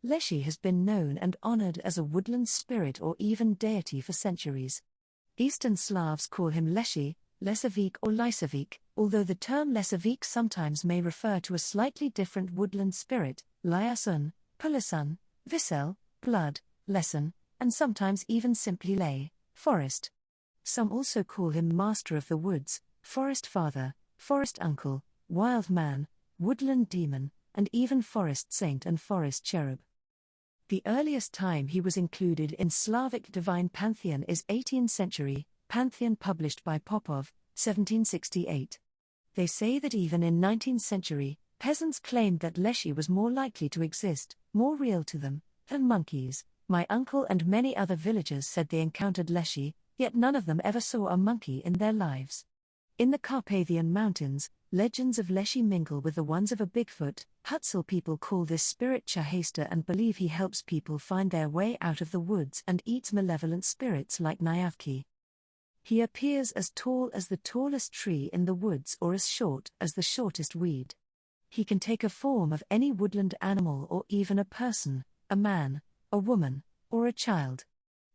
Leshi has been known and honored as a woodland spirit or even deity for centuries. Eastern Slavs call him Leshi, Lesovik or Lisovyk, although the term Lesovik sometimes may refer to a slightly different woodland spirit, Lyasun, Polisun, Visel, blood, Lesun, and sometimes even simply Lay, forest. Some also call him Master of the Woods, Forest Father, Forest Uncle, Wild Man, Woodland Demon, and even Forest Saint and Forest Cherub. The earliest time he was included in Slavic Divine Pantheon is 18th century, Pantheon published by Popov, 1768. They say that even in 19th century, peasants claimed that Leshi was more likely to exist, more real to them, than monkeys. My uncle and many other villagers said they encountered Leshi, yet none of them ever saw a monkey in their lives. In the Carpathian Mountains, legends of Leshi mingle with the ones of a Bigfoot. Hutsul people call this spirit Chuhaister and believe he helps people find their way out of the woods and eats malevolent spirits like Nyavki. He appears as tall as the tallest tree in the woods or as short as the shortest weed. He can take a form of any woodland animal or even a person, a man, a woman, or a child.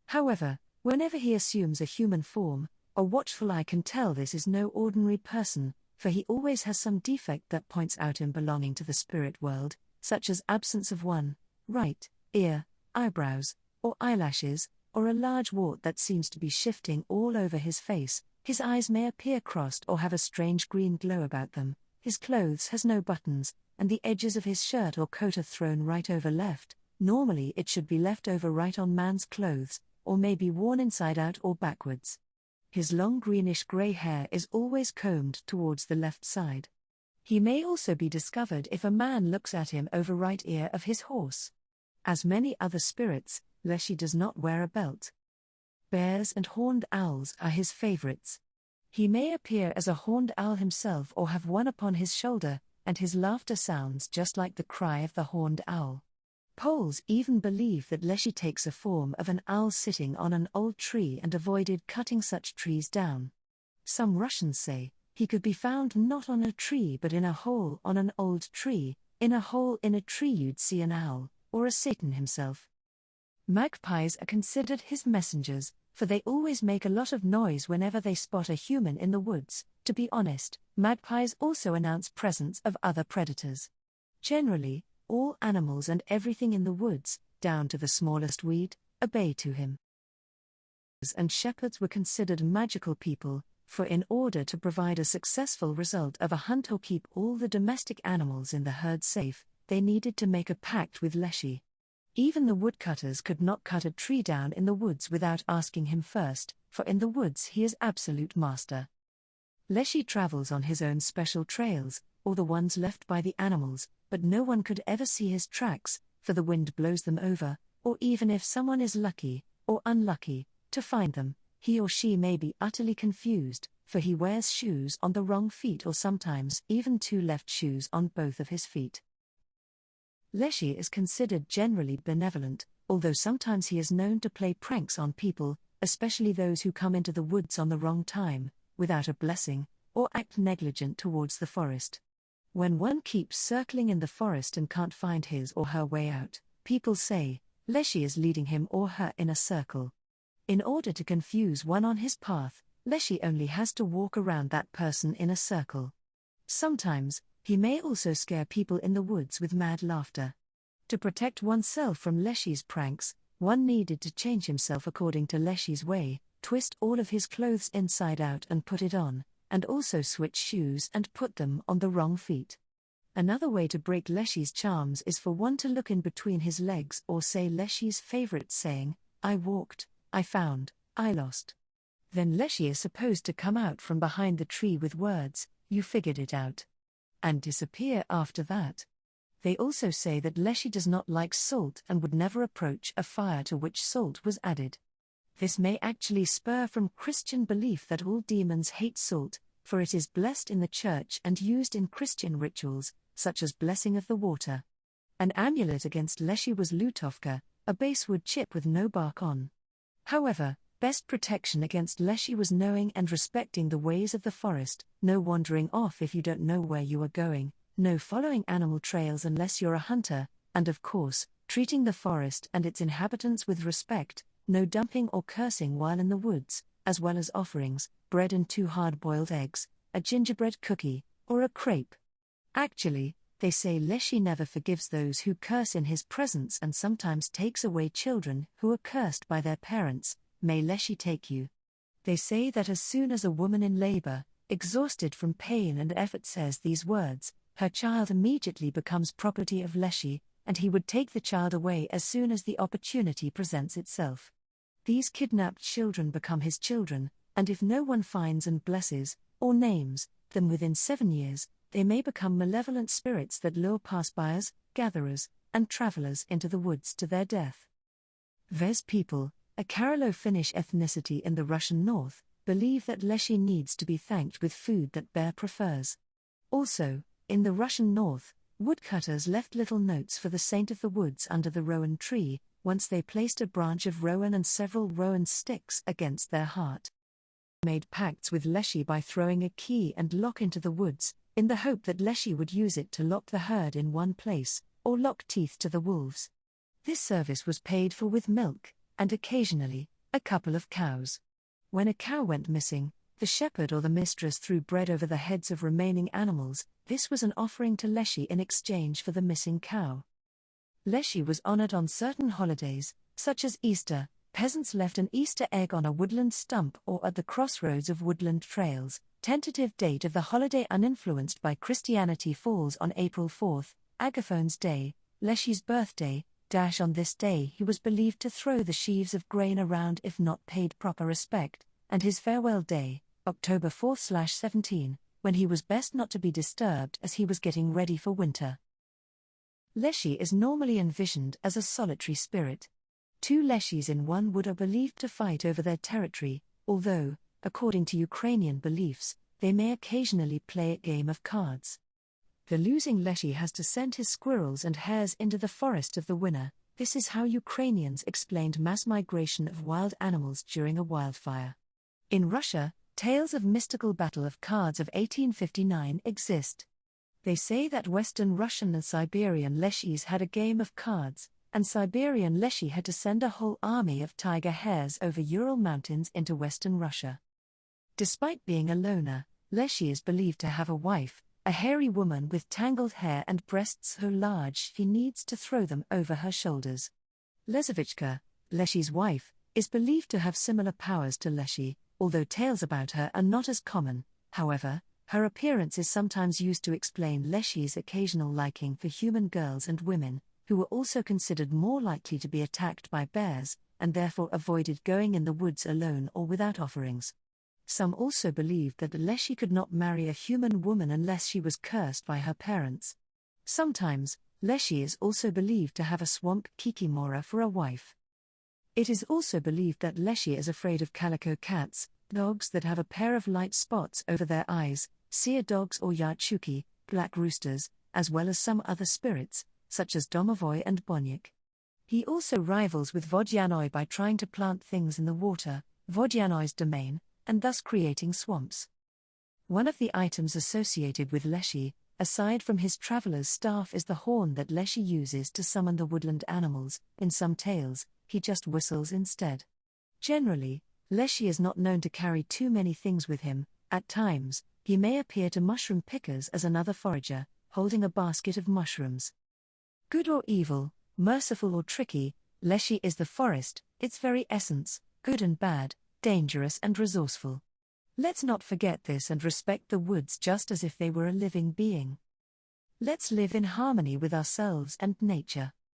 However, whenever he assumes a human form, a watchful eye can tell this is no ordinary person, for he always has some defect that points out him belonging to the spirit world, such as absence of one right ear, eyebrows, or eyelashes, or a large wart that seems to be shifting all over his face. His eyes may appear crossed or have a strange green glow about them. His clothes has no buttons, and the edges of his shirt or coat are thrown right over left. Normally it should be left over right on man's clothes, or may be worn inside out or backwards. His long greenish-grey hair is always combed towards the left side. He may also be discovered if a man looks at him over right ear of his horse. As many other spirits, Leshi does not wear a belt. Bears and horned owls are his favorites. He may appear as a horned owl himself or have one upon his shoulder, and his laughter sounds just like the cry of the horned owl. Poles even believe that Leshi takes a form of an owl sitting on an old tree and avoided cutting such trees down. Some Russians say he could be found not on a tree but in a hole on an old tree. In a hole in a tree you'd see an owl, or a Satan himself. Magpies are considered his messengers, for they always make a lot of noise whenever they spot a human in the woods. To be honest, magpies also announce presence of other predators. Generally, all animals and everything in the woods, down to the smallest weed, obey to him. And shepherds were considered magical people, for in order to provide a successful result of a hunt or keep all the domestic animals in the herd safe, they needed to make a pact with Leshi. Even the woodcutters could not cut a tree down in the woods without asking him first, for in the woods he is absolute master. Leshi travels on his own special trails, or the ones left by the animals, but no one could ever see his tracks, for the wind blows them over, or even if someone is lucky, or unlucky, to find them, he or she may be utterly confused, for he wears shoes on the wrong feet or sometimes even two left shoes on both of his feet. Leshi is considered generally benevolent, although sometimes he is known to play pranks on people, especially those who come into the woods on the wrong time, without a blessing, or act negligent towards the forest. When one keeps circling in the forest and can't find his or her way out, people say, Leshi is leading him or her in a circle. In order to confuse one on his path, Leshi only has to walk around that person in a circle. Sometimes, he may also scare people in the woods with mad laughter. To protect oneself from Leshi's pranks, one needed to change himself according to Leshi's way, twist all of his clothes inside out and put it on, and also switch shoes and put them on the wrong feet. Another way to break Leshi's charms is for one to look in between his legs or say Leshi's favorite saying, I walked, I found, I lost. Then Leshi is supposed to come out from behind the tree with words, you figured it out, and disappear after that. They also say that Leshi does not like salt and would never approach a fire to which salt was added. This may actually spur from Christian belief that all demons hate salt, for it is blessed in the church and used in Christian rituals, such as blessing of the water. An amulet against Leshi was lutovka, a basswood chip with no bark on. However, best protection against Leshi was knowing and respecting the ways of the forest, no wandering off if you don't know where you are going, no following animal trails unless you're a hunter, and of course, treating the forest and its inhabitants with respect, no dumping or cursing while in the woods, as well as offerings, bread and 2 hard-boiled eggs, a gingerbread cookie, or a crepe. Actually, they say Leshi never forgives those who curse in his presence and sometimes takes away children who are cursed by their parents. May Leshi take you. They say that as soon as a woman in labor, exhausted from pain and effort, says these words, her child immediately becomes property of Leshi, and he would take the child away as soon as the opportunity presents itself. These kidnapped children become his children, and if no one finds and blesses, or names, them within 7 years, they may become malevolent spirits that lure passbyers, gatherers, and travelers into the woods to their death. Vez people, a Karelo-Finnish ethnicity in the Russian north, believe that Leshi needs to be thanked with food that bear prefers. Also, in the Russian north, woodcutters left little notes for the saint of the woods under the rowan tree, once they placed a branch of rowan and several rowan sticks against their heart. Made pacts with Leshi by throwing a key and lock into the woods, in the hope that Leshi would use it to lock the herd in one place, or lock teeth to the wolves. This service was paid for with milk, and occasionally, a couple of cows. When a cow went missing, the shepherd or the mistress threw bread over the heads of remaining animals. This was an offering to Leshi in exchange for the missing cow. Leshi was honored on certain holidays, such as Easter. Peasants left an Easter egg on a woodland stump or at the crossroads of woodland trails. Tentative date of the holiday uninfluenced by Christianity falls on April 4, Agaphone's Day, Leshi's birthday. On this day he was believed to throw the sheaves of grain around if not paid proper respect, and his farewell day, October 4/17, when he was best not to be disturbed as he was getting ready for winter. Leshi is normally envisioned as a solitary spirit. 2 Leshis in one wood are believed to fight over their territory, although, according to Ukrainian beliefs, they may occasionally play a game of cards. The losing Leshi has to send his squirrels and hares into the forest of the winner. This is how Ukrainians explained mass migration of wild animals during a wildfire. In Russia, tales of mystical battle of cards of 1859 exist. They say that Western Russian and Siberian Leshis had a game of cards, and Siberian Leshi had to send a whole army of tiger hares over Ural Mountains into Western Russia. Despite being a loner, Leshi is believed to have a wife, a hairy woman with tangled hair and breasts so large he needs to throw them over her shoulders. Lesovik, Leshi's wife, is believed to have similar powers to Leshi, although tales about her are not as common. However, her appearance is sometimes used to explain Leshi's occasional liking for human girls and women, who were also considered more likely to be attacked by bears, and therefore avoided going in the woods alone or without offerings. Some also believed that Leshi could not marry a human woman unless she was cursed by her parents. Sometimes, Leshi is also believed to have a swamp kikimora for a wife. It is also believed that Leshi is afraid of calico cats, dogs that have a pair of light spots over their eyes, seer dogs or yarchuki, black roosters, as well as some other spirits, such as domovoy and bonyik. He also rivals with Vodyanoi by trying to plant things in the water, Vodyanoi's domain, and thus creating swamps. One of the items associated with Leshi, aside from his traveler's staff, is the horn that Leshi uses to summon the woodland animals. In some tales, he just whistles instead. Generally, Leshi is not known to carry too many things with him. At times, he may appear to mushroom pickers as another forager, holding a basket of mushrooms. Good or evil, merciful or tricky, Leshi is the forest, its very essence, good and bad, dangerous and resourceful. Let's not forget this and respect the woods just as if they were a living being. Let's live in harmony with ourselves and nature.